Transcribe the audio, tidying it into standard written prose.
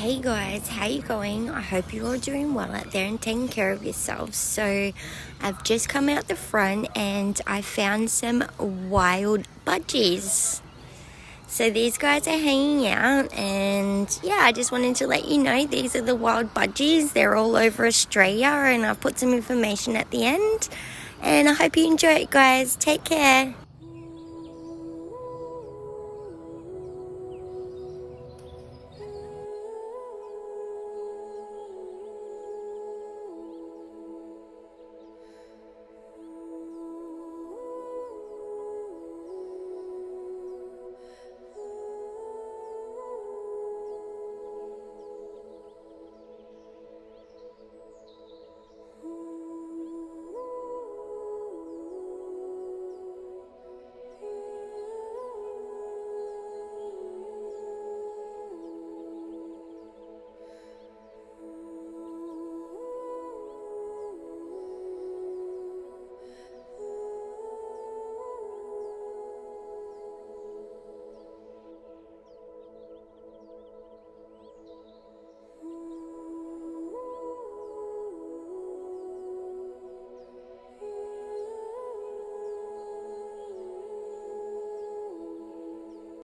Hey guys, how you going? I hope you're all doing well out there and taking care of yourselves. So I've just come out the front and I found some wild budgies. So these guys are hanging out, and yeah, I just wanted to let you know these are the wild budgies. They're all over Australia, and I've put some information at the end, and I hope you enjoy it, guys. Take care.